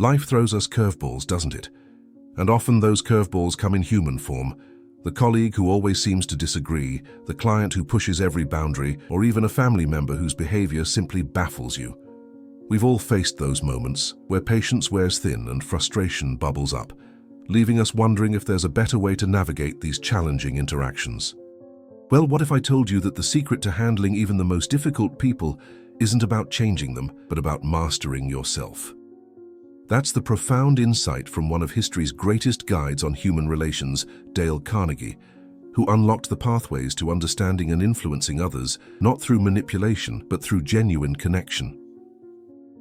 Life throws us curveballs, doesn't it? And often those curveballs come in human form. The colleague who always seems to disagree, the client who pushes every boundary, or even a family member whose behavior simply baffles you. We've all faced those moments where patience wears thin and frustration bubbles up, leaving us wondering if there's a better way to navigate these challenging interactions. Well, what if I told you that the secret to handling even the most difficult people isn't about changing them, but about mastering yourself? That's the profound insight from one of history's greatest guides on human relations, Dale Carnegie, who unlocked the pathways to understanding and influencing others, not through manipulation, but through genuine connection.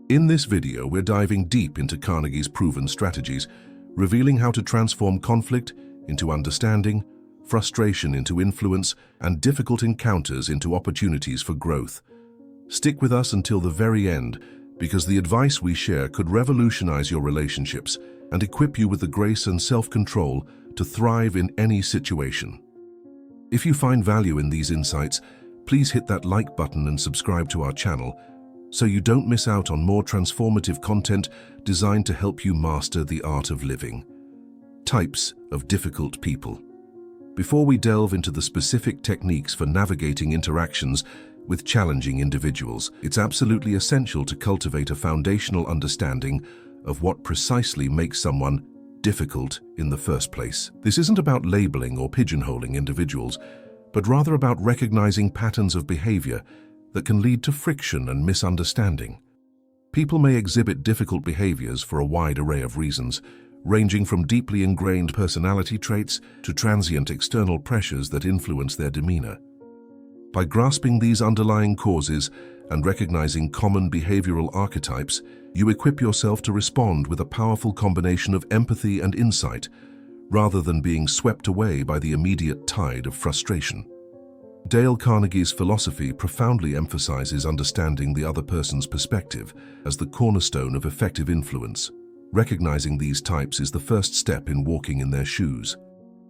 In this video, we're diving deep into Carnegie's proven strategies, revealing how to transform conflict into understanding, frustration into influence, and difficult encounters into opportunities for growth. Stick with us until the very end, because the advice we share could revolutionize your relationships and equip you with the grace and self-control to thrive in any situation. If you find value in these insights, please hit that like button and subscribe to our channel so you don't miss out on more transformative content designed to help you master the art of living. Types of difficult people. Before we delve into the specific techniques for navigating interactions with challenging individuals, it's absolutely essential to cultivate a foundational understanding of what precisely makes someone difficult in the first place. This isn't about labeling or pigeonholing individuals, but rather about recognizing patterns of behavior that can lead to friction and misunderstanding. People may exhibit difficult behaviors for a wide array of reasons, ranging from deeply ingrained personality traits to transient external pressures that influence their demeanor. By grasping these underlying causes and recognizing common behavioral archetypes, you equip yourself to respond with a powerful combination of empathy and insight, rather than being swept away by the immediate tide of frustration. Dale Carnegie's philosophy profoundly emphasizes understanding the other person's perspective as the cornerstone of effective influence. Recognizing these types is the first step in walking in their shoes.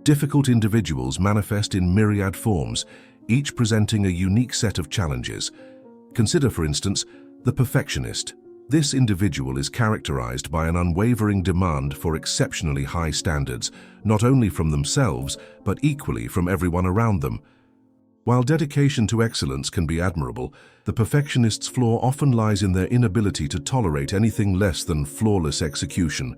Difficult individuals manifest in myriad forms, each presenting a unique set of challenges. Consider, for instance, the perfectionist. This individual is characterized by an unwavering demand for exceptionally high standards, not only from themselves, but equally from everyone around them. While dedication to excellence can be admirable, the perfectionist's flaw often lies in their inability to tolerate anything less than flawless execution,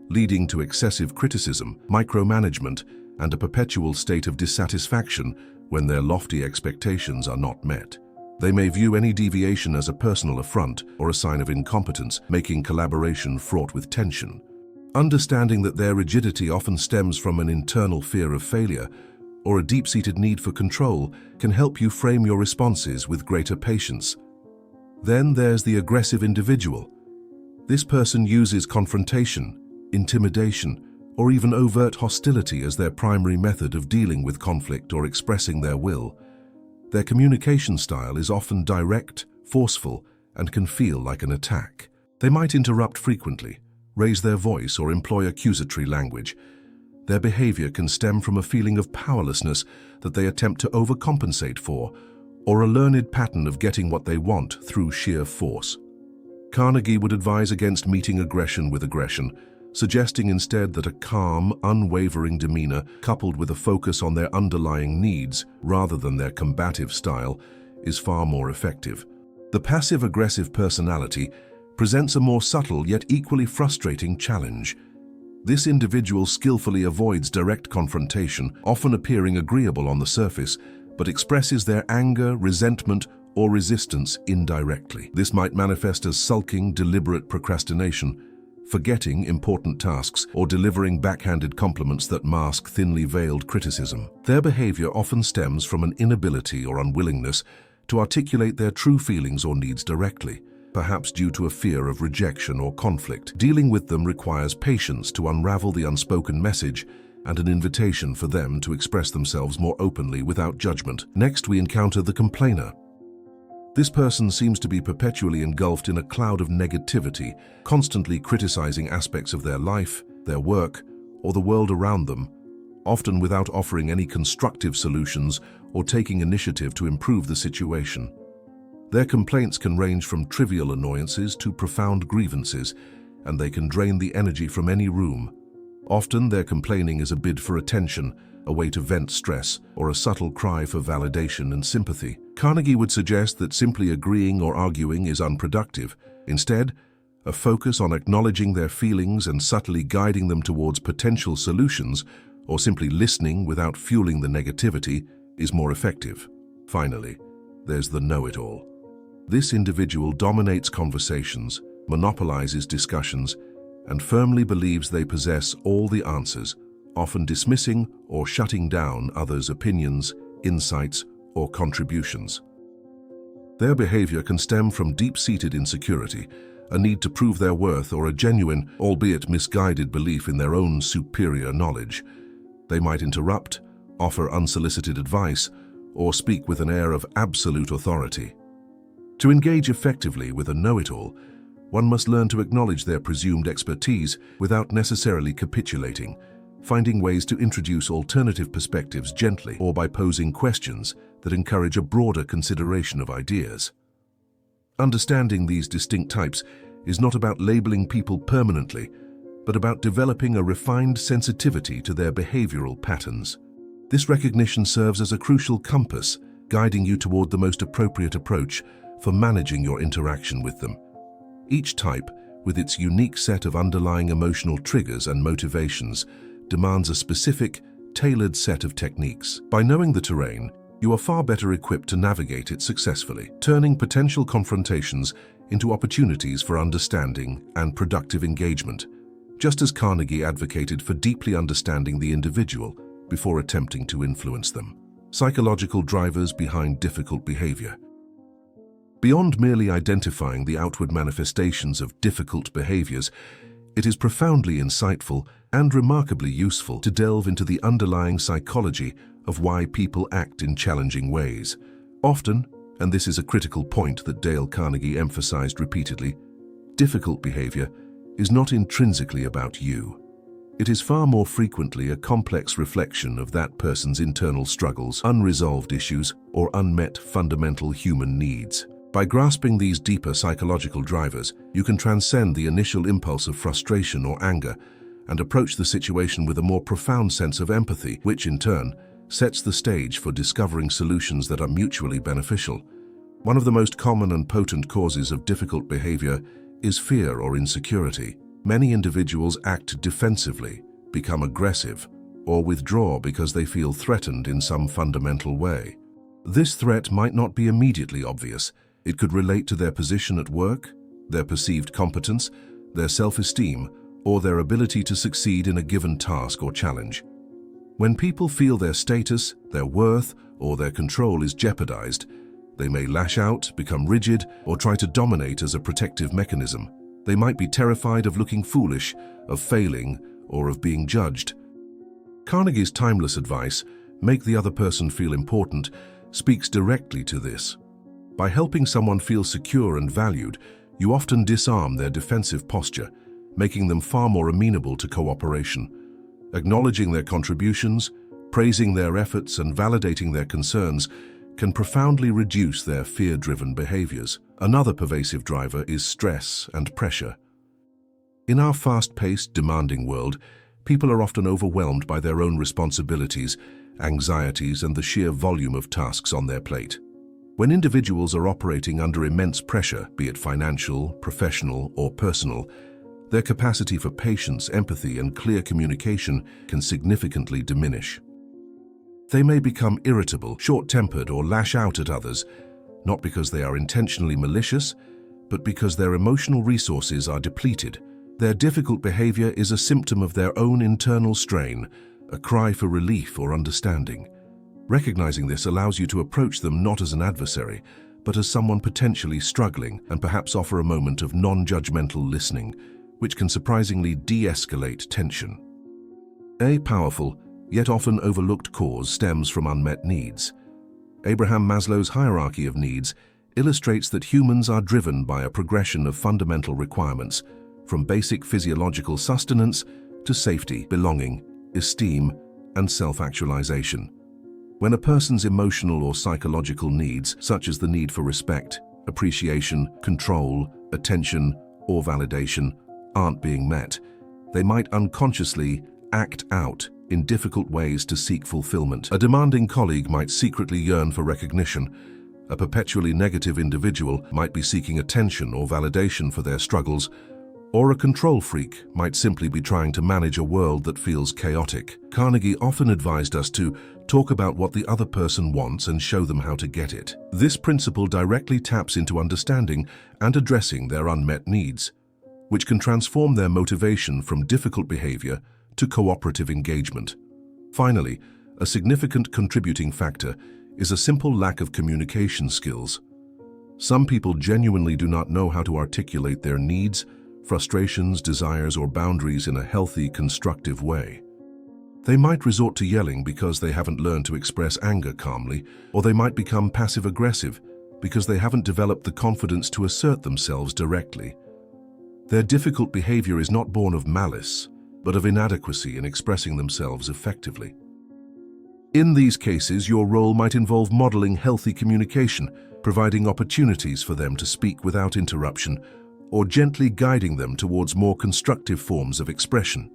leading to excessive criticism, micromanagement, and a perpetual state of dissatisfaction when their lofty expectations are not met. They may view any deviation as a personal affront or a sign of incompetence, making collaboration fraught with tension. Understanding that their rigidity often stems from an internal fear of failure or a deep-seated need for control can help you frame your responses with greater patience. Then there's the aggressive individual. This person uses confrontation, intimidation, or even overt hostility as their primary method of dealing with conflict or expressing their will. Their communication style is often direct, forceful, and can feel like an attack. They might interrupt frequently, raise their voice, or employ accusatory language. Their behavior can stem from a feeling of powerlessness that they attempt to overcompensate for, or a learned pattern of getting what they want through sheer force. Carnegie would advise against meeting aggression with aggression, suggesting instead that a calm, unwavering demeanor, coupled with a focus on their underlying needs rather than their combative style, is far more effective. The passive-aggressive personality presents a more subtle yet equally frustrating challenge. This individual skillfully avoids direct confrontation, often appearing agreeable on the surface, but expresses their anger, resentment, or resistance indirectly. This might manifest as sulking, deliberate procrastination, forgetting important tasks, or delivering backhanded compliments that mask thinly veiled criticism. Their behavior often stems from an inability or unwillingness to articulate their true feelings or needs directly, perhaps due to a fear of rejection or conflict. Dealing with them requires patience to unravel the unspoken message and an invitation for them to express themselves more openly without judgment. Next, we encounter the complainer. This person seems to be perpetually engulfed in a cloud of negativity, constantly criticizing aspects of their life, their work, or the world around them, often without offering any constructive solutions or taking initiative to improve the situation. Their complaints can range from trivial annoyances to profound grievances, and they can drain the energy from any room. Often their complaining is a bid for attention, a way to vent stress, or a subtle cry for validation and sympathy. Carnegie would suggest that simply agreeing or arguing is unproductive. Instead, a focus on acknowledging their feelings and subtly guiding them towards potential solutions, or simply listening without fueling the negativity, is more effective. Finally, there's the know-it-all. This individual dominates conversations, monopolizes discussions, and firmly believes they possess all the answers, often dismissing or shutting down others' opinions, insights, or contributions. Their behavior can stem from deep-seated insecurity, a need to prove their worth, or a genuine, albeit misguided belief in their own superior knowledge. They might interrupt, offer unsolicited advice, or speak with an air of absolute authority. To engage effectively with a know-it-all, one must learn to acknowledge their presumed expertise without necessarily capitulating, finding ways to introduce alternative perspectives gently or by posing questions that encourage a broader consideration of ideas. Understanding these distinct types is not about labeling people permanently, but about developing a refined sensitivity to their behavioral patterns. This recognition serves as a crucial compass, guiding you toward the most appropriate approach for managing your interaction with them. Each type, with its unique set of underlying emotional triggers and motivations, demands a specific, tailored set of techniques. By knowing the terrain, you are far better equipped to navigate it successfully, turning potential confrontations into opportunities for understanding and productive engagement, just as Carnegie advocated for deeply understanding the individual before attempting to influence them. Psychological drivers behind difficult behavior. Beyond merely identifying the outward manifestations of difficult behaviors, it is profoundly insightful and remarkably useful to delve into the underlying psychology of why people act in challenging ways. Often, and this is a critical point that Dale Carnegie emphasized repeatedly, difficult behavior is not intrinsically about you. It is far more frequently a complex reflection of that person's internal struggles, unresolved issues, or unmet fundamental human needs. By grasping these deeper psychological drivers, you can transcend the initial impulse of frustration or anger and approach the situation with a more profound sense of empathy, which in turn sets the stage for discovering solutions that are mutually beneficial. One of the most common and potent causes of difficult behavior is fear or insecurity. Many individuals act defensively, become aggressive, or withdraw because they feel threatened in some fundamental way. This threat might not be immediately obvious. It could relate to their position at work, their perceived competence, their self-esteem, or their ability to succeed in a given task or challenge. When people feel their status, their worth, or their control is jeopardized, they may lash out, become rigid, or try to dominate as a protective mechanism. They might be terrified of looking foolish, of failing, or of being judged. Carnegie's timeless advice, "Make the other person feel important," speaks directly to this. By helping someone feel secure and valued, you often disarm their defensive posture, making them far more amenable to cooperation. Acknowledging their contributions, praising their efforts, and validating their concerns can profoundly reduce their fear-driven behaviors. Another pervasive driver is stress and pressure. In our fast-paced, demanding world, people are often overwhelmed by their own responsibilities, anxieties, and the sheer volume of tasks on their plate. When individuals are operating under immense pressure, be it financial, professional, or personal, their capacity for patience, empathy, and clear communication can significantly diminish. They may become irritable, short-tempered, or lash out at others, not because they are intentionally malicious, but because their emotional resources are depleted. Their difficult behavior is a symptom of their own internal strain, a cry for relief or understanding. Recognizing this allows you to approach them not as an adversary, but as someone potentially struggling, and perhaps offer a moment of non-judgmental listening, which can surprisingly de-escalate tension. A powerful, yet often overlooked cause stems from unmet needs. Abraham Maslow's hierarchy of needs illustrates that humans are driven by a progression of fundamental requirements, from basic physiological sustenance to safety, belonging, esteem, and self-actualization. When a person's emotional or psychological needs, such as the need for respect, appreciation, control, attention, or validation, aren't being met, they might unconsciously act out in difficult ways to seek fulfillment. A demanding colleague might secretly yearn for recognition. A perpetually negative individual might be seeking attention or validation for their struggles, or a control freak might simply be trying to manage a world that feels chaotic. Carnegie often advised us to talk about what the other person wants and show them how to get it. This principle directly taps into understanding and addressing their unmet needs, which can transform their motivation from difficult behavior to cooperative engagement. Finally, a significant contributing factor is a simple lack of communication skills. Some people genuinely do not know how to articulate their needs, frustrations, desires, or boundaries in a healthy, constructive way. They might resort to yelling because they haven't learned to express anger calmly, or they might become passive-aggressive because they haven't developed the confidence to assert themselves directly. Their difficult behavior is not born of malice, but of inadequacy in expressing themselves effectively. In these cases, your role might involve modeling healthy communication, providing opportunities for them to speak without interruption, or gently guiding them towards more constructive forms of expression.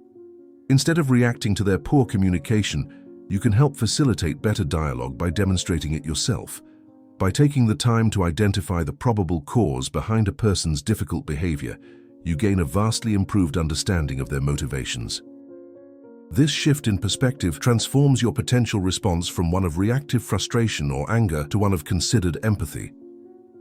Instead of reacting to their poor communication, you can help facilitate better dialogue by demonstrating it yourself. By taking the time to identify the probable cause behind a person's difficult behavior, you gain a vastly improved understanding of their motivations. This shift in perspective transforms your potential response from one of reactive frustration or anger to one of considered empathy.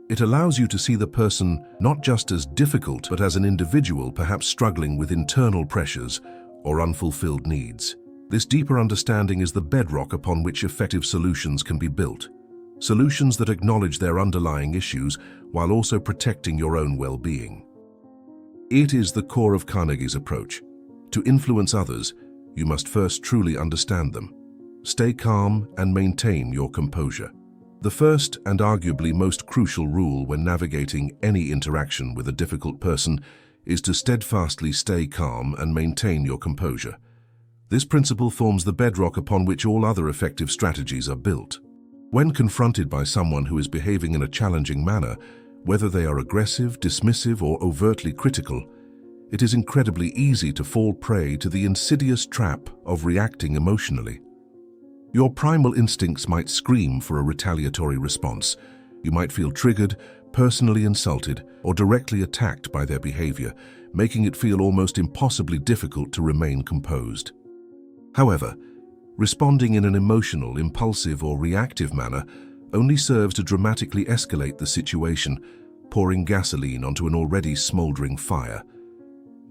It allows you to see the person not just as difficult, but as an individual perhaps struggling with internal pressures or unfulfilled needs. This deeper understanding is the bedrock upon which effective solutions can be built. Solutions that acknowledge their underlying issues while also protecting your own well-being. It is the core of Carnegie's approach. To influence others, you must first truly understand them. Stay calm and maintain your composure. The first and arguably most crucial rule when navigating any interaction with a difficult person is to steadfastly stay calm and maintain your composure. This principle forms the bedrock upon which all other effective strategies are built. When confronted by someone who is behaving in a challenging manner, whether they are aggressive, dismissive, or overtly critical, it is incredibly easy to fall prey to the insidious trap of reacting emotionally. Your primal instincts might scream for a retaliatory response. You might feel triggered, personally insulted, or directly attacked by their behavior, making it feel almost impossibly difficult to remain composed. However, responding in an emotional, impulsive, or reactive manner only serves to dramatically escalate the situation, pouring gasoline onto an already smoldering fire.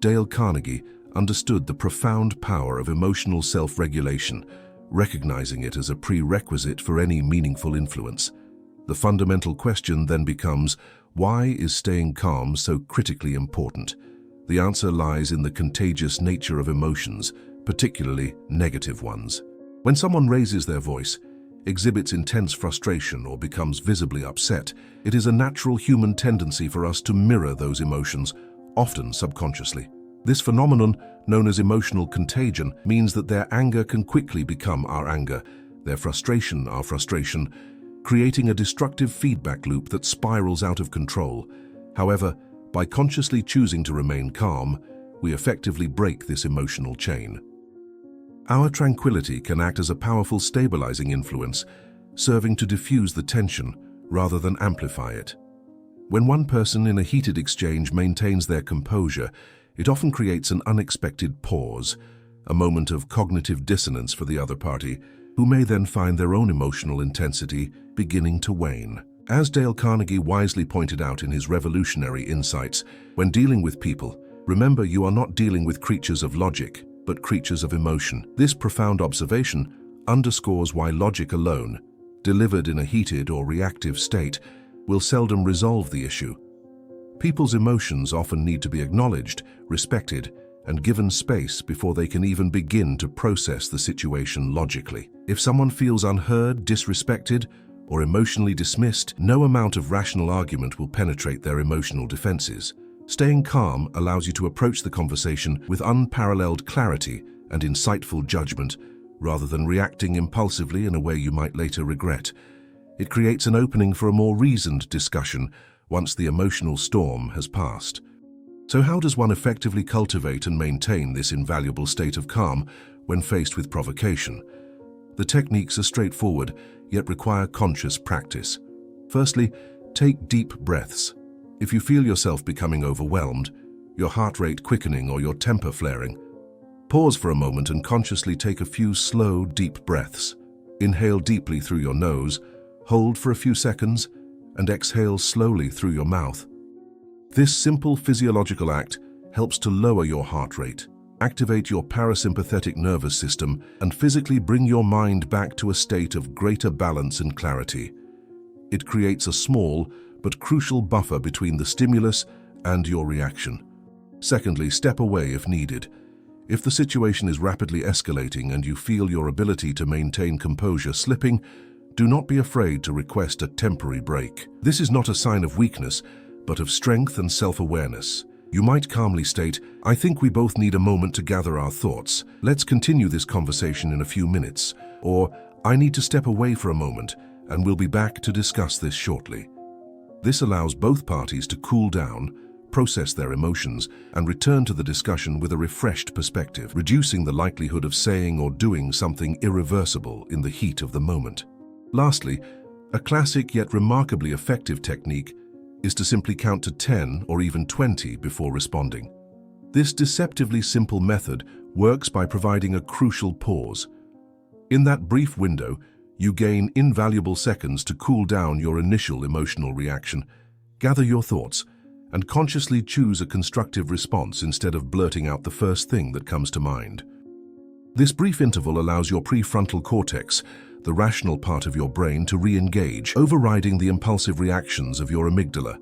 Dale Carnegie understood the profound power of emotional self-regulation, recognizing it as a prerequisite for any meaningful influence. The fundamental question then becomes, why is staying calm so critically important? The answer lies in the contagious nature of emotions, particularly negative ones. When someone raises their voice, exhibits intense frustration, or becomes visibly upset, it is a natural human tendency for us to mirror those emotions, often subconsciously. This phenomenon, known as emotional contagion, means that their anger can quickly become our anger, their frustration our frustration, creating a destructive feedback loop that spirals out of control. However, by consciously choosing to remain calm, we effectively break this emotional chain. Our tranquility can act as a powerful stabilizing influence, serving to diffuse the tension rather than amplify it. When one person in a heated exchange maintains their composure, it often creates an unexpected pause, a moment of cognitive dissonance for the other party, who may then find their own emotional intensity beginning to wane. As Dale Carnegie wisely pointed out in his revolutionary insights, when dealing with people, remember you are not dealing with creatures of logic, but creatures of emotion. This profound observation underscores why logic alone, delivered in a heated or reactive state, will seldom resolve the issue. People's emotions often need to be acknowledged, respected, and given space before they can even begin to process the situation logically. If someone feels unheard, disrespected, or emotionally dismissed, no amount of rational argument will penetrate their emotional defenses. Staying calm allows you to approach the conversation with unparalleled clarity and insightful judgment, rather than reacting impulsively in a way you might later regret. It creates an opening for a more reasoned discussion once the emotional storm has passed. So how does one effectively cultivate and maintain this invaluable state of calm when faced with provocation? The techniques are straightforward, yet require conscious practice. Firstly, take deep breaths. If you feel yourself becoming overwhelmed, your heart rate quickening or your temper flaring, pause for a moment and consciously take a few slow, deep breaths. Inhale deeply through your nose, hold for a few seconds, and exhale slowly through your mouth. This simple physiological act helps to lower your heart rate, activate your parasympathetic nervous system, and physically bring your mind back to a state of greater balance and clarity. It creates a small but crucial buffer between the stimulus and your reaction. Secondly, step away if needed. If the situation is rapidly escalating and you feel your ability to maintain composure slipping, do not be afraid to request a temporary break. This is not a sign of weakness, but of strength and self-awareness. You might calmly state, "I think we both need a moment to gather our thoughts. Let's continue this conversation in a few minutes." Or, "I need to step away for a moment, and we'll be back to discuss this shortly." This allows both parties to cool down, process their emotions, and return to the discussion with a refreshed perspective, reducing the likelihood of saying or doing something irreversible in the heat of the moment. Lastly, a classic yet remarkably effective technique is to simply count to 10 or even 20 before responding. This deceptively simple method works by providing a crucial pause. In that brief window, you gain invaluable seconds to cool down your initial emotional reaction, gather your thoughts, and consciously choose a constructive response instead of blurting out the first thing that comes to mind. This brief interval allows your prefrontal cortex, the rational part of your brain, to re-engage, overriding the impulsive reactions of your amygdala.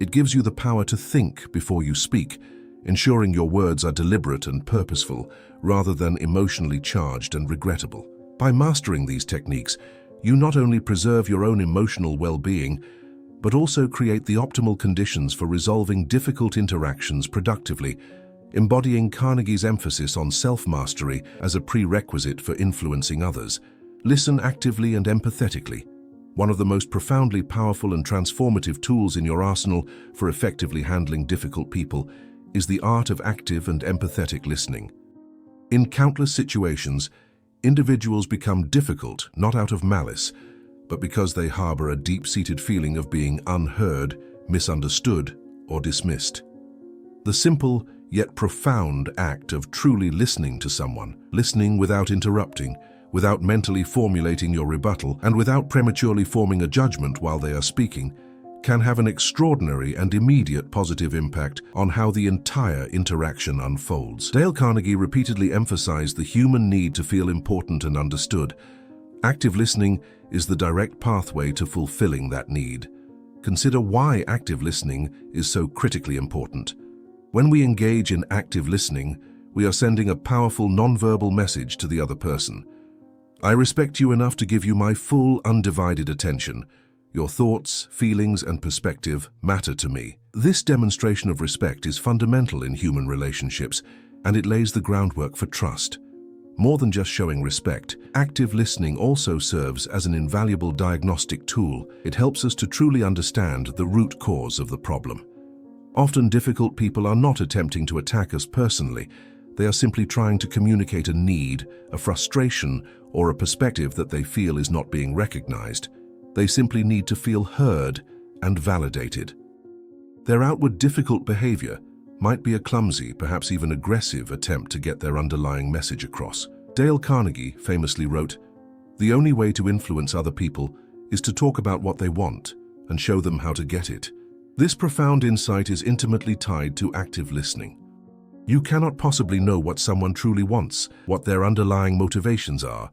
It gives you the power to think before you speak, ensuring your words are deliberate and purposeful, rather than emotionally charged and regrettable. By mastering these techniques, you not only preserve your own emotional well-being, but also create the optimal conditions for resolving difficult interactions productively, embodying Carnegie's emphasis on self-mastery as a prerequisite for influencing others. Listen actively and empathetically. One of the most profoundly powerful and transformative tools in your arsenal for effectively handling difficult people is the art of active and empathetic listening. In countless situations, individuals become difficult not out of malice, but because they harbor a deep-seated feeling of being unheard, misunderstood, or dismissed. The simple yet profound act of truly listening to someone, listening without interrupting, without mentally formulating your rebuttal, and without prematurely forming a judgment while they are speaking, can have an extraordinary and immediate positive impact on how the entire interaction unfolds. Dale Carnegie repeatedly emphasized the human need to feel important and understood. Active listening is the direct pathway to fulfilling that need. Consider why active listening is so critically important. When we engage in active listening, we are sending a powerful nonverbal message to the other person. I respect you enough to give you my full, undivided attention. Your thoughts, feelings, and perspective matter to me. This demonstration of respect is fundamental in human relationships, and it lays the groundwork for trust. More than just showing respect, active listening also serves as an invaluable diagnostic tool. It helps us to truly understand the root cause of the problem. Often difficult people are not attempting to attack us personally. They are simply trying to communicate a need, a frustration, or a perspective that they feel is not being recognized. They simply need to feel heard and validated. Their outward difficult behavior might be a clumsy, perhaps even aggressive attempt to get their underlying message across. Dale Carnegie famously wrote, "The only way to influence other people is to talk about what they want and show them how to get it." This profound insight is intimately tied to active listening. You cannot possibly know what someone truly wants, what their underlying motivations are,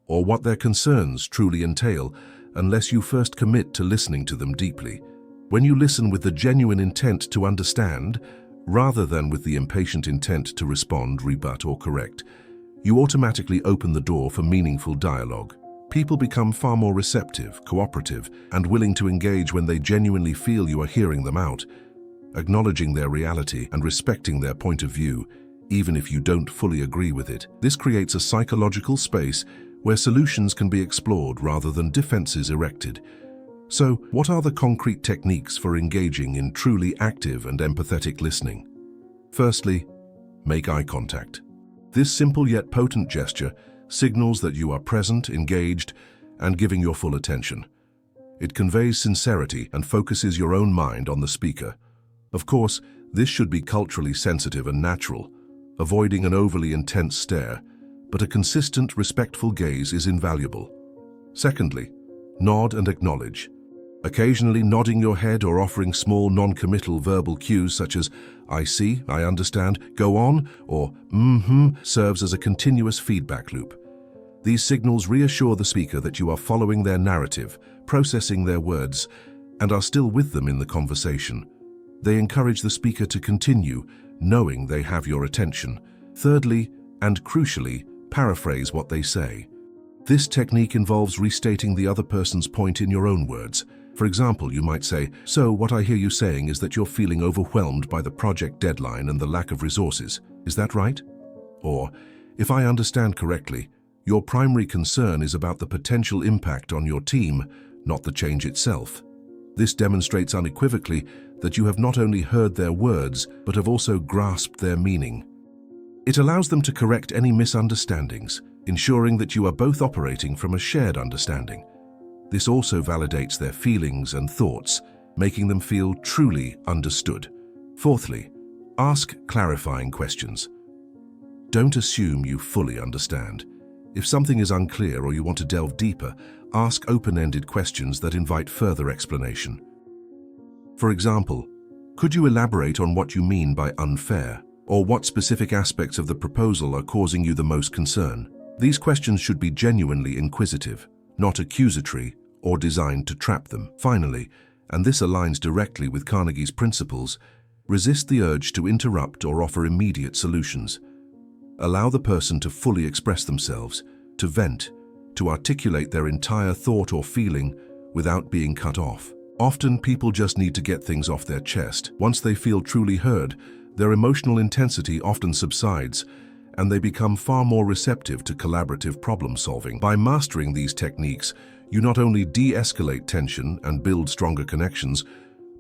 or what their concerns truly entail, unless you first commit to listening to them deeply. When you listen with the genuine intent to understand, rather than with the impatient intent to respond, rebut, or correct, you automatically open the door for meaningful dialogue. People become far more receptive, cooperative, and willing to engage when they genuinely feel you are hearing them out, acknowledging their reality and respecting their point of view, even if you don't fully agree with it. This creates a psychological space where solutions can be explored rather than defenses erected. So, what are the concrete techniques for engaging in truly active and empathetic listening? Firstly, make eye contact. This simple yet potent gesture signals that you are present, engaged, and giving your full attention. It conveys sincerity and focuses your own mind on the speaker. Of course, this should be culturally sensitive and natural, avoiding an overly intense stare, but a consistent, respectful gaze is invaluable. Secondly, nod and acknowledge. Occasionally nodding your head or offering small non-committal verbal cues such as "I see," "I understand," "go on," or serves as a continuous feedback loop. These signals reassure the speaker that you are following their narrative, processing their words, and are still with them in the conversation. They encourage the speaker to continue, knowing they have your attention. Thirdly, and crucially, paraphrase what they say. This technique involves restating the other person's point in your own words. For example, you might say, "So what I hear you saying is that you're feeling overwhelmed by the project deadline and the lack of resources. Is that right?" Or, "If I understand correctly, your primary concern is about the potential impact on your team, not the change itself." This demonstrates unequivocally that you have not only heard their words, but have also grasped their meaning. It allows them to correct any misunderstandings, ensuring that you are both operating from a shared understanding. This also validates their feelings and thoughts, making them feel truly understood. Fourthly, ask clarifying questions. Don't assume you fully understand. If something is unclear or you want to delve deeper, ask open-ended questions that invite further explanation. For example, could you elaborate on what you mean by unfair, or what specific aspects of the proposal are causing you the most concern? These questions should be genuinely inquisitive, not accusatory or designed to trap them. Finally, and this aligns directly with Carnegie's principles, resist the urge to interrupt or offer immediate solutions. Allow the person to fully express themselves, to vent, to articulate their entire thought or feeling without being cut off. Often, people just need to get things off their chest. Once they feel truly heard, their emotional intensity often subsides, and they become far more receptive to collaborative problem-solving. By mastering these techniques, you not only de-escalate tension and build stronger connections,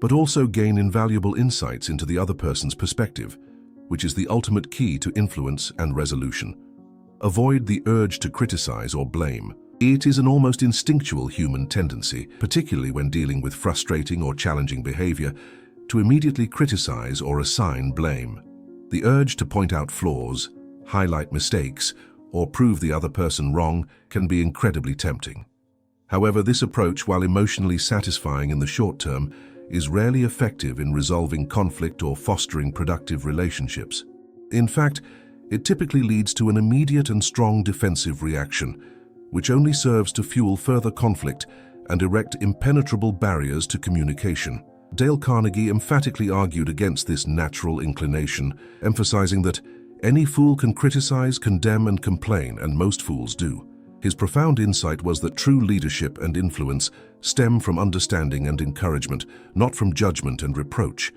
but also gain invaluable insights into the other person's perspective, which is the ultimate key to influence and resolution. Avoid the urge to criticize or blame. It is an almost instinctual human tendency, particularly when dealing with frustrating or challenging behavior, to immediately criticize or assign blame. The urge to point out flaws, highlight mistakes, or prove the other person wrong can be incredibly tempting. However, this approach, while emotionally satisfying in the short term, is rarely effective in resolving conflict or fostering productive relationships. In fact, it typically leads to an immediate and strong defensive reaction, which only serves to fuel further conflict and erect impenetrable barriers to communication. Dale Carnegie emphatically argued against this natural inclination, emphasizing that any fool can criticize, condemn, and complain, and most fools do. His profound insight was that true leadership and influence stem from understanding and encouragement, not from judgment and reproach.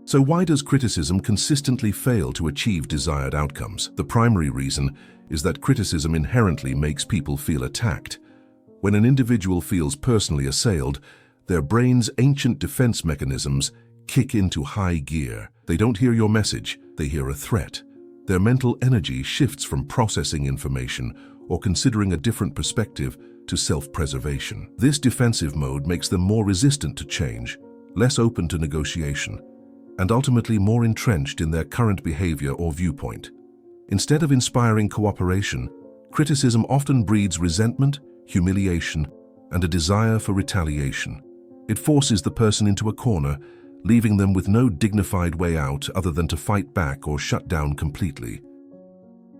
So why does criticism consistently fail to achieve desired outcomes? The primary reason is that criticism inherently makes people feel attacked. When an individual feels personally assailed, their brain's ancient defense mechanisms kick into high gear. They don't hear your message, they hear a threat. Their mental energy shifts from processing information or considering a different perspective to self-preservation. This defensive mode makes them more resistant to change, less open to negotiation, and ultimately more entrenched in their current behavior or viewpoint. Instead of inspiring cooperation, criticism often breeds resentment, humiliation, and a desire for retaliation. It forces the person into a corner, leaving them with no dignified way out other than to fight back or shut down completely.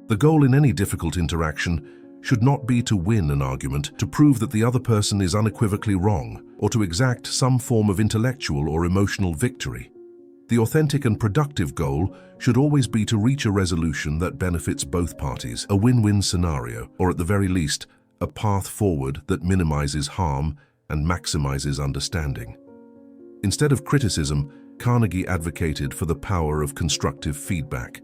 The goal in any difficult interaction should not be to win an argument, to prove that the other person is unequivocally wrong, or to exact some form of intellectual or emotional victory. The authentic and productive goal should always be to reach a resolution that benefits both parties, a win-win scenario, or at the very least, a path forward that minimizes harm and maximizes understanding. Instead of criticism, Carnegie advocated for the power of constructive feedback.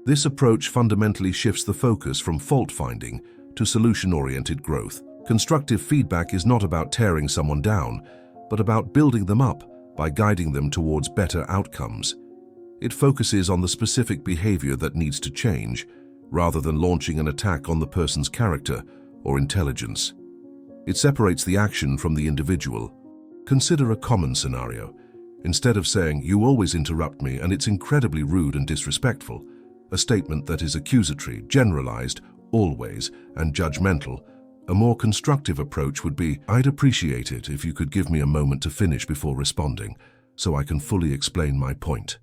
This approach fundamentally shifts the focus from fault-finding to solution-oriented growth. Constructive feedback is not about tearing someone down, but about building them up by guiding them towards better outcomes. It focuses on the specific behavior that needs to change, rather than launching an attack on the person's character or intelligence. It separates the action from the individual. Consider a common scenario. Instead of saying, "You always interrupt me and it's incredibly rude and disrespectful," a statement that is accusatory, generalized, always, and judgmental, a more constructive approach would be, "I'd appreciate it if you could give me a moment to finish before responding, so I can fully explain my point."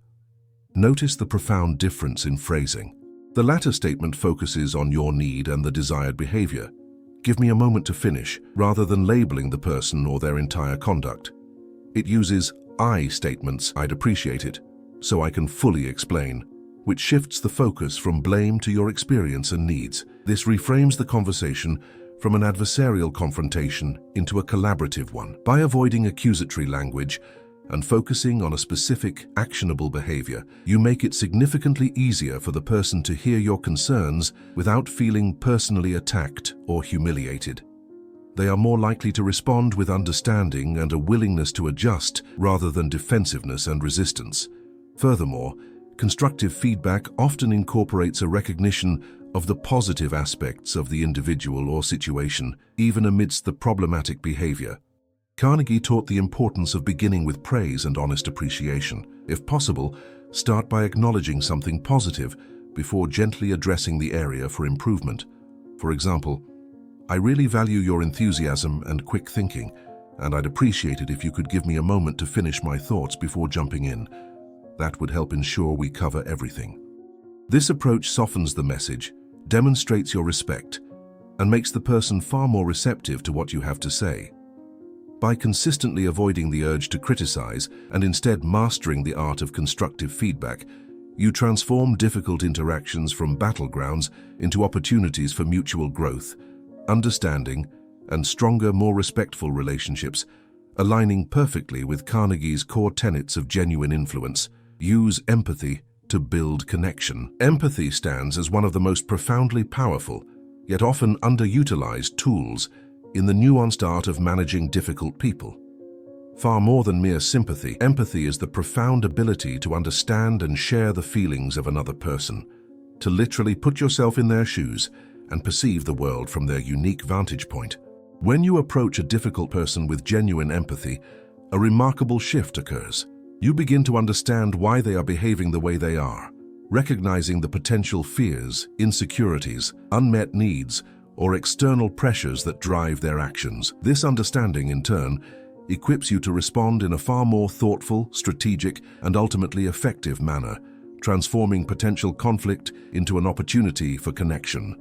Notice the profound difference in phrasing. The latter statement focuses on your need and the desired behavior. "Give me a moment to finish," rather than labeling the person or their entire conduct. It uses I statements, "I'd appreciate it, so I can fully explain," which shifts the focus from blame to your experience and needs. This reframes the conversation from an adversarial confrontation into a collaborative one. By avoiding accusatory language and focusing on a specific, actionable behavior, you make it significantly easier for the person to hear your concerns without feeling personally attacked or humiliated. They are more likely to respond with understanding and a willingness to adjust rather than defensiveness and resistance. Furthermore, constructive feedback often incorporates a recognition of the positive aspects of the individual or situation, even amidst the problematic behavior. Carnegie taught the importance of beginning with praise and honest appreciation. If possible, start by acknowledging something positive before gently addressing the area for improvement. For example, "I really value your enthusiasm and quick thinking, and I'd appreciate it if you could give me a moment to finish my thoughts before jumping in. That would help ensure we cover everything." This approach softens the message, demonstrates your respect, and makes the person far more receptive to what you have to say. By consistently avoiding the urge to criticize and instead mastering the art of constructive feedback, you transform difficult interactions from battlegrounds into opportunities for mutual growth, understanding, and stronger, more respectful relationships, aligning perfectly with Carnegie's core tenets of genuine influence. Use empathy to build connection. Empathy stands as one of the most profoundly powerful, yet often underutilized tools in the nuanced art of managing difficult people. Far more than mere sympathy, empathy is the profound ability to understand and share the feelings of another person, to literally put yourself in their shoes and perceive the world from their unique vantage point. When you approach a difficult person with genuine empathy, a remarkable shift occurs. You begin to understand why they are behaving the way they are, recognizing the potential fears, insecurities, unmet needs, or external pressures that drive their actions. This understanding, in turn, equips you to respond in a far more thoughtful, strategic, and ultimately effective manner, transforming potential conflict into an opportunity for connection.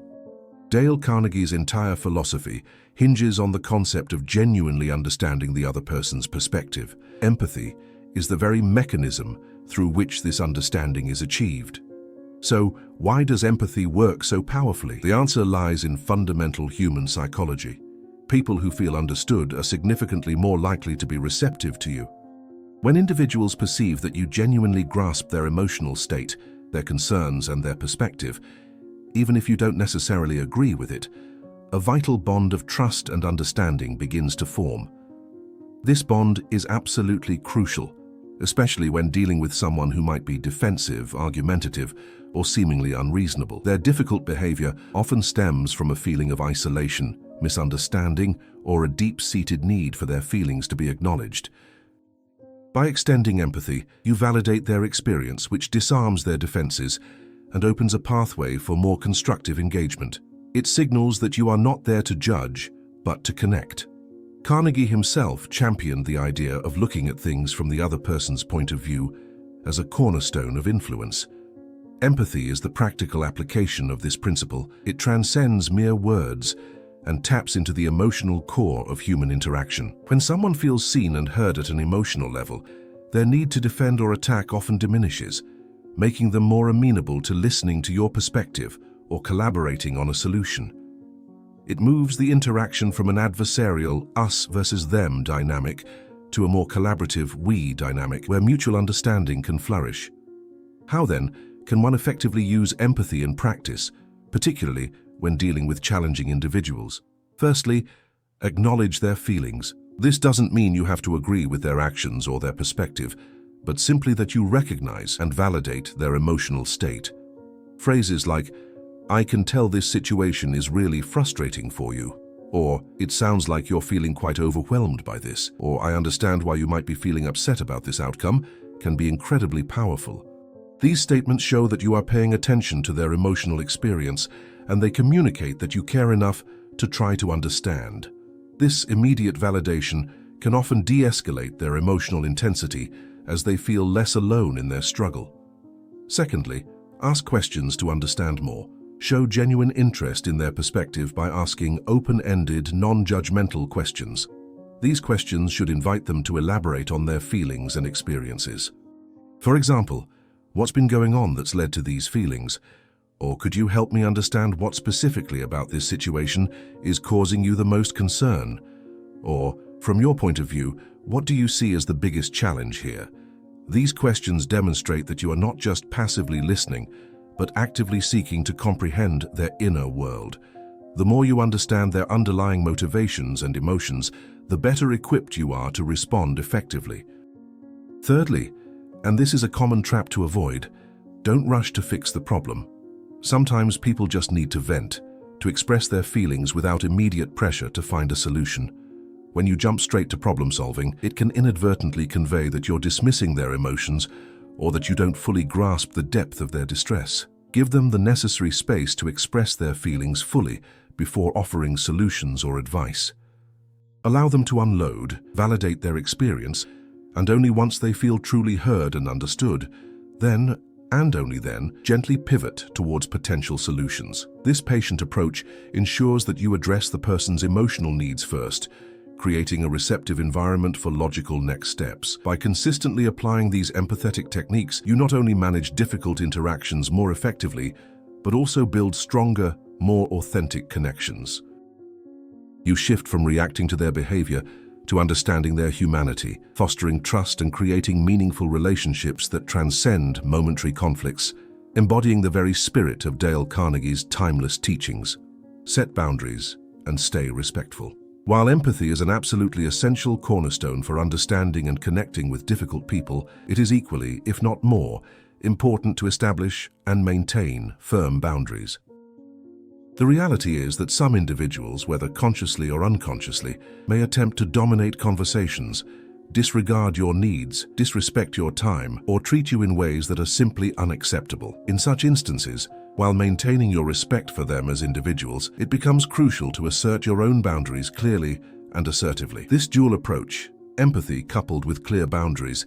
Dale Carnegie's entire philosophy hinges on the concept of genuinely understanding the other person's perspective. Empathy is the very mechanism through which this understanding is achieved. So, why does empathy work so powerfully? The answer lies in fundamental human psychology. People who feel understood are significantly more likely to be receptive to you. When individuals perceive that you genuinely grasp their emotional state, their concerns, and their perspective, even if you don't necessarily agree with it, a vital bond of trust and understanding begins to form. This bond is absolutely crucial, especially when dealing with someone who might be defensive, argumentative, or seemingly unreasonable. Their difficult behavior often stems from a feeling of isolation, misunderstanding, or a deep-seated need for their feelings to be acknowledged. By extending empathy, you validate their experience, which disarms their defenses and opens a pathway for more constructive engagement. It signals that you are not there to judge, but to connect. Carnegie himself championed the idea of looking at things from the other person's point of view as a cornerstone of influence. Empathy is the practical application of this principle. It transcends mere words and taps into the emotional core of human interaction. When someone feels seen and heard at an emotional level, their need to defend or attack often diminishes, making them more amenable to listening to your perspective or collaborating on a solution. It moves the interaction from an adversarial us versus them dynamic to a more collaborative we dynamic where mutual understanding can flourish. How then can one effectively use empathy in practice, particularly when dealing with challenging individuals? Firstly, acknowledge their feelings. This doesn't mean you have to agree with their actions or their perspective, but simply that you recognize and validate their emotional state. Phrases like, "I can tell this situation is really frustrating for you," or "It sounds like you're feeling quite overwhelmed by this," or "I understand why you might be feeling upset about this outcome," can be incredibly powerful. These statements show that you are paying attention to their emotional experience, and they communicate that you care enough to try to understand. This immediate validation can often de-escalate their emotional intensity as they feel less alone in their struggle. Secondly, ask questions to understand more. Show genuine interest in their perspective by asking open-ended, non-judgmental questions. These questions should invite them to elaborate on their feelings and experiences. For example, "What's been going on that's led to these feelings?" Or "Could you help me understand what specifically about this situation is causing you the most concern?" Or "From your point of view, what do you see as the biggest challenge here?" These questions demonstrate that you are not just passively listening, but actively seeking to comprehend their inner world. The more you understand their underlying motivations and emotions, the better equipped you are to respond effectively. Thirdly, and this is a common trap to avoid, don't rush to fix the problem. Sometimes people just need to vent, to express their feelings without immediate pressure to find a solution. When you jump straight to problem solving, it can inadvertently convey that you're dismissing their emotions or that you don't fully grasp the depth of their distress. Give them the necessary space to express their feelings fully before offering solutions or advice. Allow them to unload, validate their experience, and only once they feel truly heard and understood, then, and only then, gently pivot towards potential solutions. This patient approach ensures that you address the person's emotional needs first, creating a receptive environment for logical next steps. By consistently applying these empathetic techniques, you not only manage difficult interactions more effectively, but also build stronger, more authentic connections. You shift from reacting to their behavior to understanding their humanity, fostering trust and creating meaningful relationships that transcend momentary conflicts, embodying the very spirit of Dale Carnegie's timeless teachings. Set boundaries and stay respectful. While empathy is an absolutely essential cornerstone for understanding and connecting with difficult people, it is equally, if not more, important to establish and maintain firm boundaries. The reality is that some individuals, whether consciously or unconsciously, may attempt to dominate conversations, disregard your needs, disrespect your time, or treat you in ways that are simply unacceptable. In such instances, while maintaining your respect for them as individuals, it becomes crucial to assert your own boundaries clearly and assertively. This dual approach, empathy coupled with clear boundaries,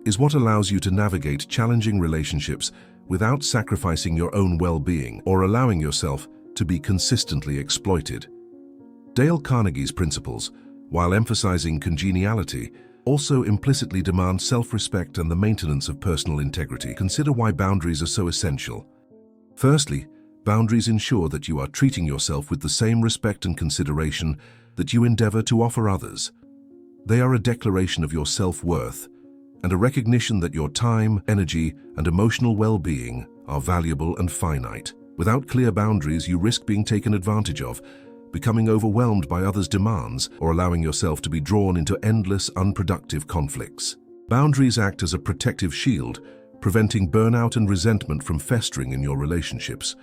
is what allows you to navigate challenging relationships without sacrificing your own well-being or allowing yourself to be consistently exploited. Dale Carnegie's principles, while emphasizing congeniality, also implicitly demand self-respect and the maintenance of personal integrity. Consider why boundaries are so essential. Firstly, boundaries ensure that you are treating yourself with the same respect and consideration that you endeavor to offer others. They are a declaration of your self-worth and a recognition that your time, energy, and emotional well-being are valuable and finite. Without clear boundaries, you risk being taken advantage of, becoming overwhelmed by others' demands, or allowing yourself to be drawn into endless, unproductive conflicts. Boundaries act as a protective shield, preventing burnout and resentment from festering in your relationships.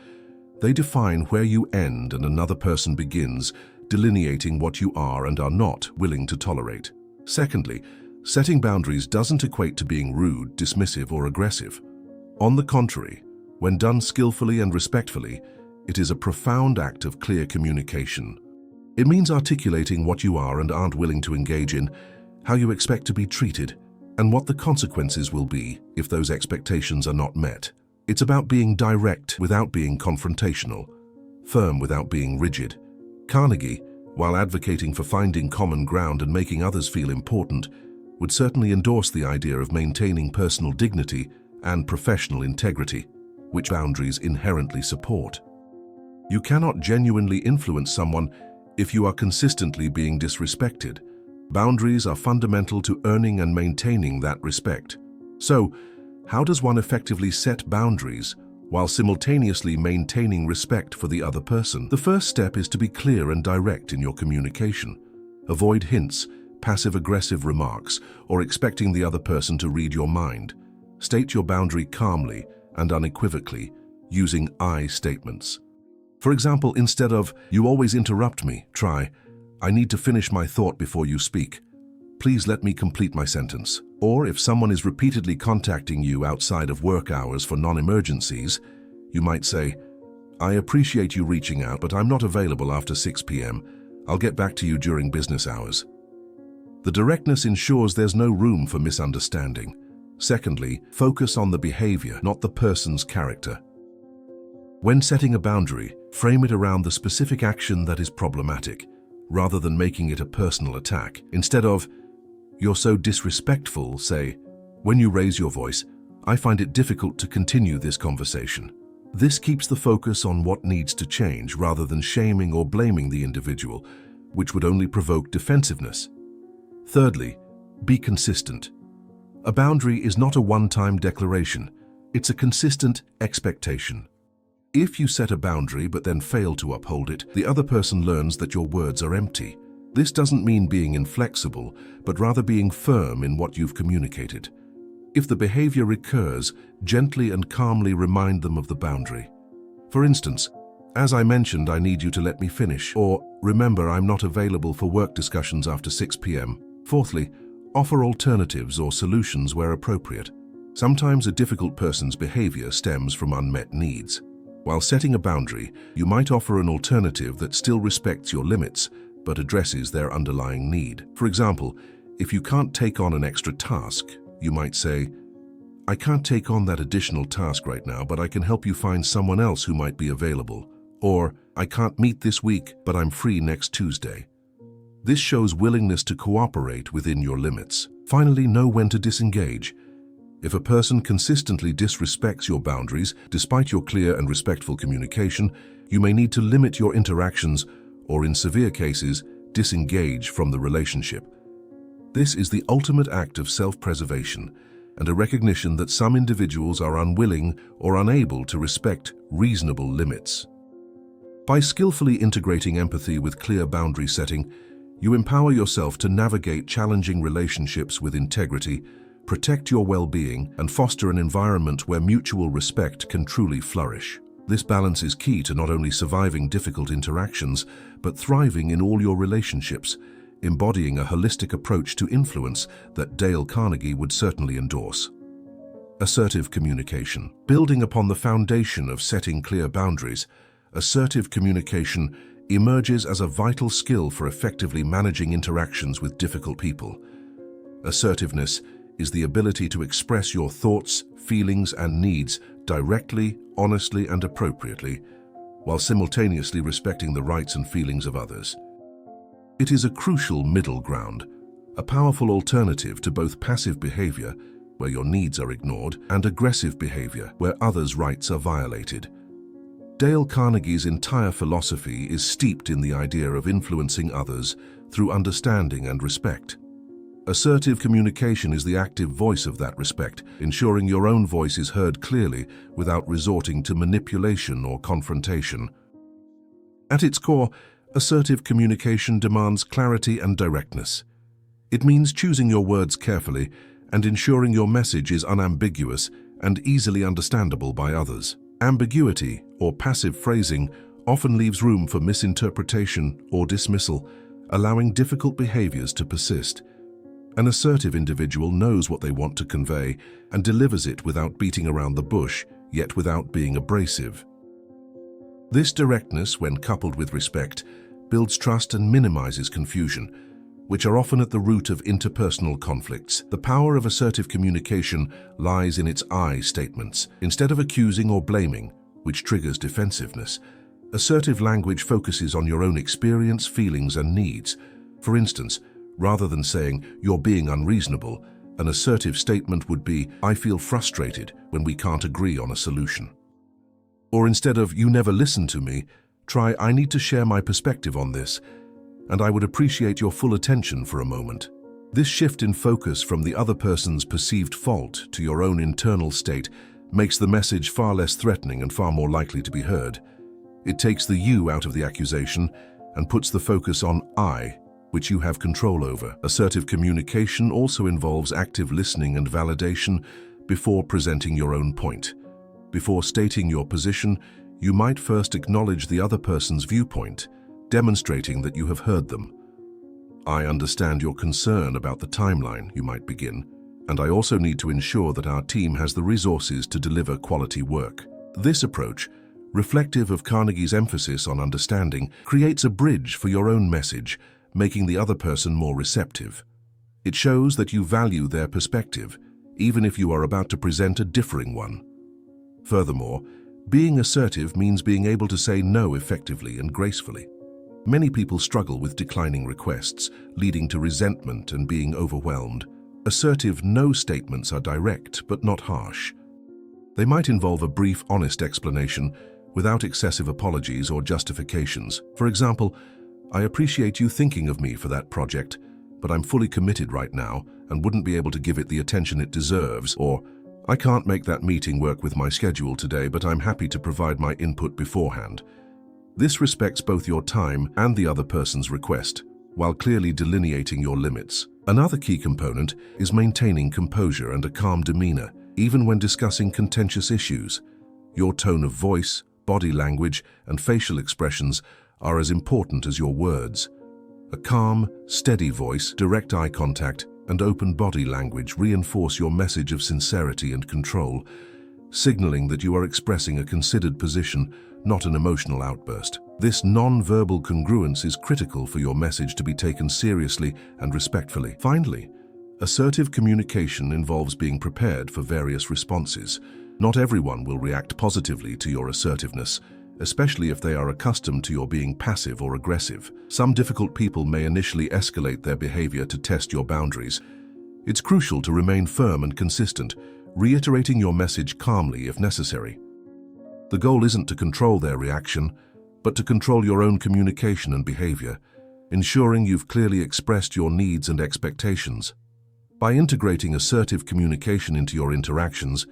They define where you end and another person begins, delineating what you are and are not willing to tolerate. Secondly, setting boundaries doesn't equate to being rude, dismissive, or aggressive. On the contrary, when done skillfully and respectfully, it is a profound act of clear communication. It means articulating what you are and aren't willing to engage in, how you expect to be treated, and what the consequences will be if those expectations are not met. It's about being direct without being confrontational, firm without being rigid. Carnegie, while advocating for finding common ground and making others feel important, would certainly endorse the idea of maintaining personal dignity and professional integrity, which boundaries inherently support. You cannot genuinely influence someone if you are consistently being disrespected. Boundaries are fundamental to earning and maintaining that respect. So, how does one effectively set boundaries while simultaneously maintaining respect for the other person? The first step is to be clear and direct in your communication. Avoid hints, passive-aggressive remarks or expecting the other person to read your mind. State your boundary calmly and unequivocally, using I statements. For example, instead of, "You always interrupt me," try, "I need to finish my thought before you speak. Please let me complete my sentence." Or if someone is repeatedly contacting you outside of work hours for non-emergencies, you might say, "I appreciate you reaching out, but I'm not available after 6 p.m. I'll get back to you during business hours." The directness ensures there's no room for misunderstanding. Secondly, focus on the behavior, not the person's character. When setting a boundary, frame it around the specific action that is problematic, rather than making it a personal attack. Instead of, "You're so disrespectful," say, "When you raise your voice, I find it difficult to continue this conversation." This keeps the focus on what needs to change rather than shaming or blaming the individual, which would only provoke defensiveness. Thirdly, be consistent. A boundary is not a one-time declaration. It's a consistent expectation. If you set a boundary but then fail to uphold it, the other person learns that your words are empty. This doesn't mean being inflexible, but rather being firm in what you've communicated. If the behavior recurs, gently and calmly remind them of the boundary. For instance, "As I mentioned, I need you to let me finish," or "Remember, I'm not available for work discussions after 6 p.m. Fourthly, offer alternatives or solutions where appropriate. Sometimes a difficult person's behavior stems from unmet needs. While setting a boundary, you might offer an alternative that still respects your limits, but addresses their underlying need. For example, if you can't take on an extra task, you might say, "I can't take on that additional task right now, but I can help you find someone else who might be available." Or, "I can't meet this week, but I'm free next Tuesday." This shows willingness to cooperate within your limits. Finally, know when to disengage. If a person consistently disrespects your boundaries, despite your clear and respectful communication, you may need to limit your interactions or, in severe cases, disengage from the relationship. This is the ultimate act of self-preservation and a recognition that some individuals are unwilling or unable to respect reasonable limits. By skillfully integrating empathy with clear boundary setting, you empower yourself to navigate challenging relationships with integrity, protect your well-being, and foster an environment where mutual respect can truly flourish. This balance is key to not only surviving difficult interactions, but thriving in all your relationships, embodying a holistic approach to influence that Dale Carnegie would certainly endorse. Assertive communication. Building upon the foundation of setting clear boundaries, assertive communication emerges as a vital skill for effectively managing interactions with difficult people. Assertiveness is the ability to express your thoughts, feelings, and needs directly, honestly, and appropriately, while simultaneously respecting the rights and feelings of others. It is a crucial middle ground, a powerful alternative to both passive behavior, where your needs are ignored, and aggressive behavior, where others' rights are violated. Dale Carnegie's entire philosophy is steeped in the idea of influencing others through understanding and respect. Assertive communication is the active voice of that respect, ensuring your own voice is heard clearly without resorting to manipulation or confrontation. At its core, assertive communication demands clarity and directness. It means choosing your words carefully and ensuring your message is unambiguous and easily understandable by others. Ambiguity, or passive phrasing, often leaves room for misinterpretation or dismissal, allowing difficult behaviors to persist. An assertive individual knows what they want to convey and delivers it without beating around the bush, yet without being abrasive. This directness, when coupled with respect, builds trust and minimizes confusion, which are often at the root of interpersonal conflicts. The power of assertive communication lies in its I statements. Instead of accusing or blaming, which triggers defensiveness, assertive language focuses on your own experience, feelings, and needs. For instance, rather than saying, "You're being unreasonable," an assertive statement would be, "I feel frustrated when we can't agree on a solution." Or instead of, "You never listen to me," try, "I need to share my perspective on this, and I would appreciate your full attention for a moment." This shift in focus from the other person's perceived fault to your own internal state makes the message far less threatening and far more likely to be heard. It takes the you out of the accusation and puts the focus on I, which you have control over. Assertive communication also involves active listening and validation before presenting your own point. Before stating your position, you might first acknowledge the other person's viewpoint, demonstrating that you have heard them. "I understand your concern about the timeline," you might begin, "and I also need to ensure that our team has the resources to deliver quality work." This approach, reflective of Carnegie's emphasis on understanding, creates a bridge for your own message, making the other person more receptive. It shows that you value their perspective, even if you are about to present a differing one. Furthermore, being assertive means being able to say no effectively and gracefully. Many people struggle with declining requests, leading to resentment and being overwhelmed. Assertive no statements are direct but not harsh. They might involve a brief, honest explanation without excessive apologies or justifications. For example, "I appreciate you thinking of me for that project, but I'm fully committed right now and wouldn't be able to give it the attention it deserves," or "I can't make that meeting work with my schedule today, but I'm happy to provide my input beforehand." This respects both your time and the other person's request, while clearly delineating your limits. Another key component is maintaining composure and a calm demeanor, even when discussing contentious issues. Your tone of voice, body language, and facial expressions are as important as your words. A calm, steady voice, direct eye contact, and open body language reinforce your message of sincerity and control, signaling that you are expressing a considered position, not an emotional outburst. This non-verbal congruence is critical for your message to be taken seriously and respectfully. Finally, assertive communication involves being prepared for various responses. Not everyone will react positively to your assertiveness, especially if they are accustomed to your being passive or aggressive. Some difficult people may initially escalate their behavior to test your boundaries. It's crucial to remain firm and consistent, reiterating your message calmly if necessary. The goal isn't to control their reaction, but to control your own communication and behavior, ensuring you've clearly expressed your needs and expectations. By integrating assertive communication into your interactions,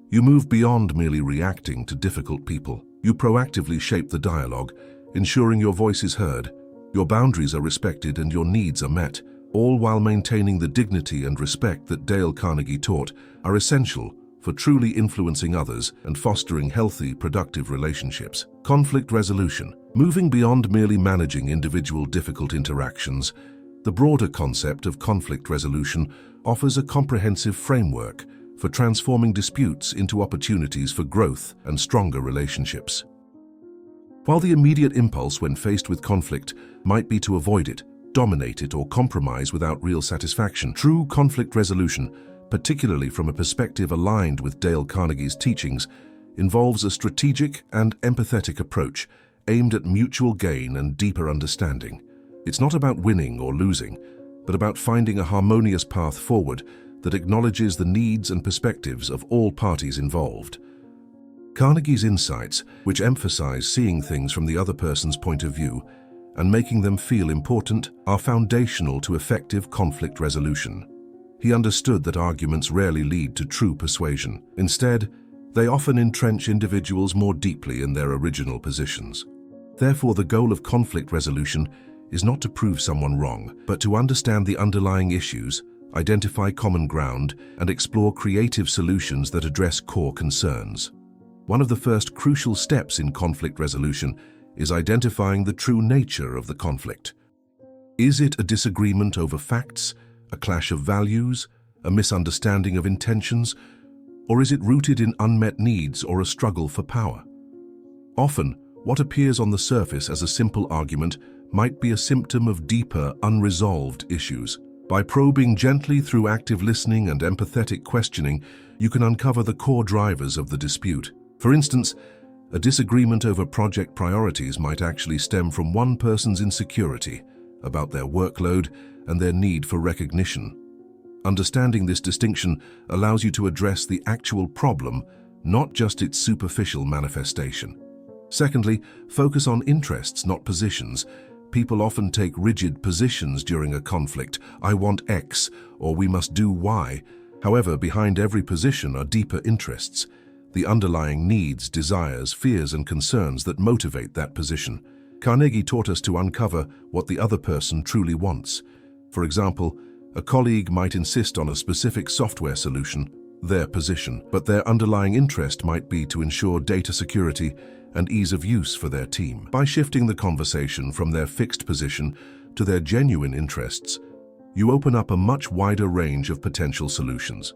you move beyond merely reacting to difficult people. You proactively shape the dialogue, ensuring your voice is heard, your boundaries are respected, and your needs are met, all while maintaining the dignity and respect that Dale Carnegie taught are essential for truly influencing others and fostering healthy, productive relationships. Conflict resolution. Moving beyond merely managing individual difficult interactions, the broader concept of conflict resolution offers a comprehensive framework for transforming disputes into opportunities for growth and stronger relationships. While the immediate impulse when faced with conflict might be to avoid it, dominate it, or compromise without real satisfaction, true conflict resolution, particularly from a perspective aligned with Dale Carnegie's teachings, involves a strategic and empathetic approach aimed at mutual gain and deeper understanding. It's not about winning or losing, but about finding a harmonious path forward that acknowledges the needs and perspectives of all parties involved. Carnegie's insights, which emphasize seeing things from the other person's point of view and making them feel important, are foundational to effective conflict resolution. He understood that arguments rarely lead to true persuasion. Instead, they often entrench individuals more deeply in their original positions. Therefore, the goal of conflict resolution is not to prove someone wrong, but to understand the underlying issues, identify common ground, and explore creative solutions that address core concerns. One of the first crucial steps in conflict resolution is identifying the true nature of the conflict. Is it a disagreement over facts, a clash of values, a misunderstanding of intentions, or is it rooted in unmet needs or a struggle for power? Often, what appears on the surface as a simple argument might be a symptom of deeper, unresolved issues. By probing gently through active listening and empathetic questioning, you can uncover the core drivers of the dispute. For instance, a disagreement over project priorities might actually stem from one person's insecurity about their workload and their need for recognition. Understanding this distinction allows you to address the actual problem, not just its superficial manifestation. Secondly, focus on interests, not positions. People often take rigid positions during a conflict. I want X, or we must do Y. However, behind every position are deeper interests, the underlying needs, desires, fears, and concerns that motivate that position. Carnegie taught us to uncover what the other person truly wants. For example, a colleague might insist on a specific software solution, their position, but their underlying interest might be to ensure data security and ease of use for their team. By shifting the conversation from their fixed position to their genuine interests, you open up a much wider range of potential solutions.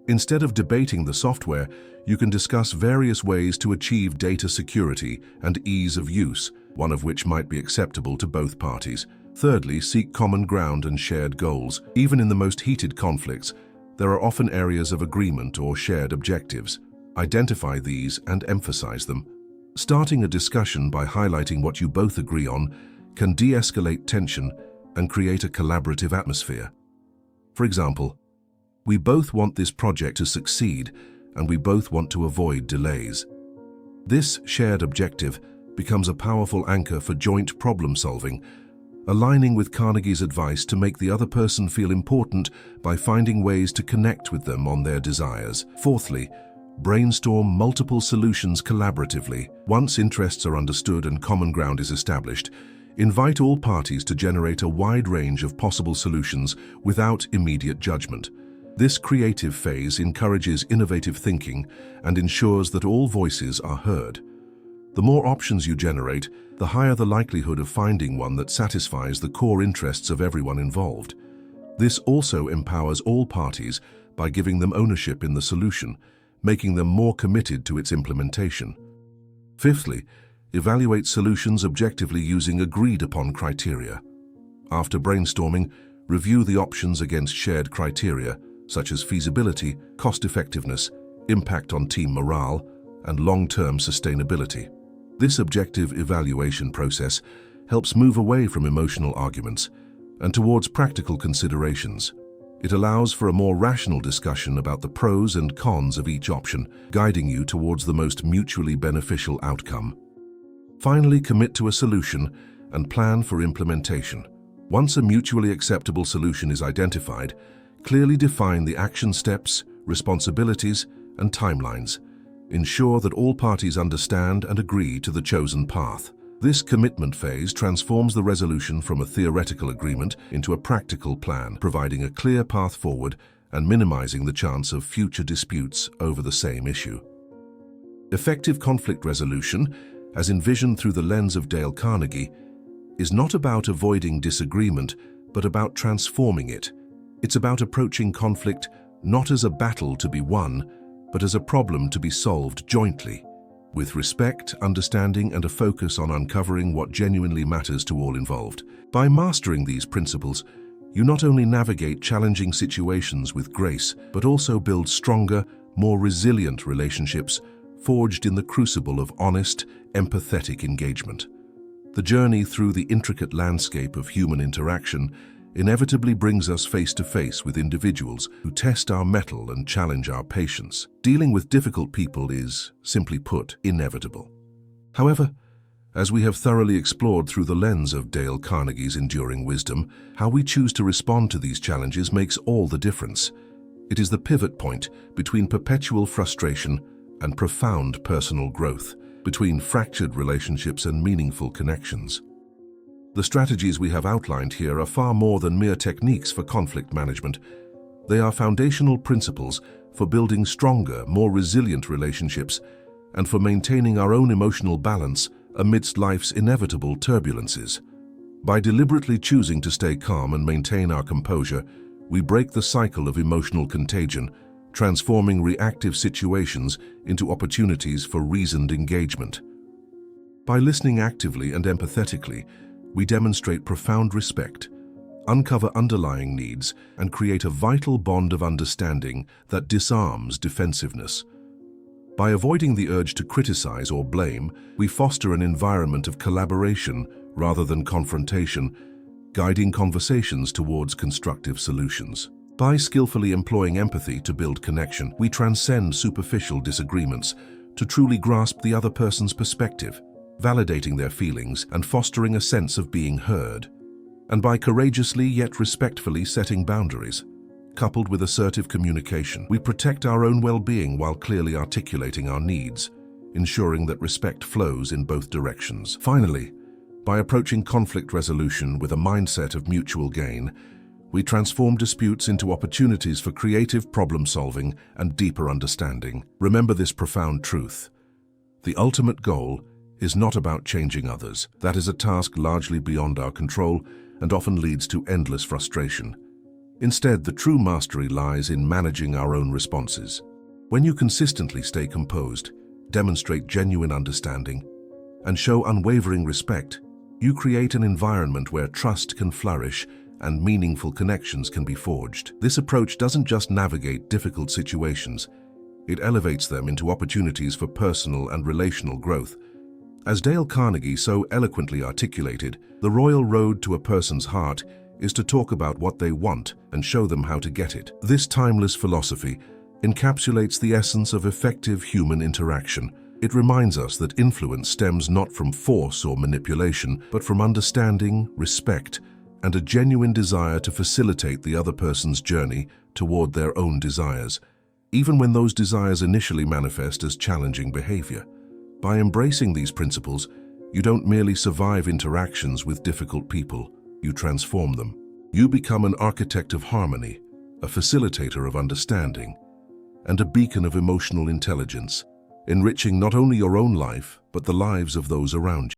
Instead of debating the software, you can discuss various ways to achieve data security and ease of use, one of which might be acceptable to both parties. Thirdly, seek common ground and shared goals. Even in the most heated conflicts, there are often areas of agreement or shared objectives. Identify these and emphasize them. Starting a discussion by highlighting what you both agree on can de-escalate tension and create a collaborative atmosphere. For example, we both want this project to succeed, and we both want to avoid delays. This shared objective becomes a powerful anchor for joint problem solving, aligning with Carnegie's advice to make the other person feel important by finding ways to connect with them on their desires. Fourthly, brainstorm multiple solutions collaboratively. Once interests are understood and common ground is established, invite all parties to generate a wide range of possible solutions without immediate judgment. This creative phase encourages innovative thinking and ensures that all voices are heard. The more options you generate, the higher the likelihood of finding one that satisfies the core interests of everyone involved. This also empowers all parties by giving them ownership in the solution, making them more committed to its implementation. Fifthly, evaluate solutions objectively using agreed-upon criteria. After brainstorming, review the options against shared criteria, such as feasibility, cost-effectiveness, impact on team morale, and long-term sustainability. This objective evaluation process helps move away from emotional arguments and towards practical considerations. It allows for a more rational discussion about the pros and cons of each option, guiding you towards the most mutually beneficial outcome. Finally, commit to a solution and plan for implementation. Once a mutually acceptable solution is identified, clearly define the action steps, responsibilities, and timelines. Ensure that all parties understand and agree to the chosen path. This commitment phase transforms the resolution from a theoretical agreement into a practical plan, providing a clear path forward and minimizing the chance of future disputes over the same issue. Effective conflict resolution, as envisioned through the lens of Dale Carnegie, is not about avoiding disagreement, but about transforming it. It's about approaching conflict not as a battle to be won, but as a problem to be solved jointly, with respect, understanding, and a focus on uncovering what genuinely matters to all involved. By mastering these principles, you not only navigate challenging situations with grace, but also build stronger, more resilient relationships forged in the crucible of honest, empathetic engagement. The journey through the intricate landscape of human interaction inevitably brings us face to face with individuals who test our mettle and challenge our patience. Dealing with difficult people is, simply put, inevitable. However, as we have thoroughly explored through the lens of Dale Carnegie's enduring wisdom, how we choose to respond to these challenges makes all the difference. It is the pivot point between perpetual frustration and profound personal growth, between fractured relationships and meaningful connections. The strategies we have outlined here are far more than mere techniques for conflict management. They are foundational principles for building stronger, more resilient relationships and for maintaining our own emotional balance amidst life's inevitable turbulences. By deliberately choosing to stay calm and maintain our composure, we break the cycle of emotional contagion, transforming reactive situations into opportunities for reasoned engagement. By listening actively and empathetically, we demonstrate profound respect, uncover underlying needs, and create a vital bond of understanding that disarms defensiveness. By avoiding the urge to criticize or blame, we foster an environment of collaboration rather than confrontation, guiding conversations towards constructive solutions. By skillfully employing empathy to build connection, we transcend superficial disagreements to truly grasp the other person's perspective, validating their feelings and fostering a sense of being heard. And by courageously yet respectfully setting boundaries, coupled with assertive communication, we protect our own well-being while clearly articulating our needs, ensuring that respect flows in both directions. Finally, By approaching conflict resolution with a mindset of mutual gain, we transform disputes into opportunities for creative problem-solving and deeper understanding. Remember this profound truth. The ultimate goal is not about changing others. That is a task largely beyond our control and often leads to endless frustration. Instead, the true mastery lies in managing our own responses. When you consistently stay composed, demonstrate genuine understanding, and show unwavering respect, you create an environment where trust can flourish and meaningful connections can be forged. This approach doesn't just navigate difficult situations, it elevates them into opportunities for personal and relational growth. As Dale Carnegie so eloquently articulated, the royal road to a person's heart is to talk about what they want and show them how to get it. This timeless philosophy encapsulates the essence of effective human interaction. It reminds us that influence stems not from force or manipulation, but from understanding, respect, and a genuine desire to facilitate the other person's journey toward their own desires, even when those desires initially manifest as challenging behavior. By embracing these principles, you don't merely survive interactions with difficult people, you transform them. You become an architect of harmony, a facilitator of understanding, and a beacon of emotional intelligence, enriching not only your own life, but the lives of those around you.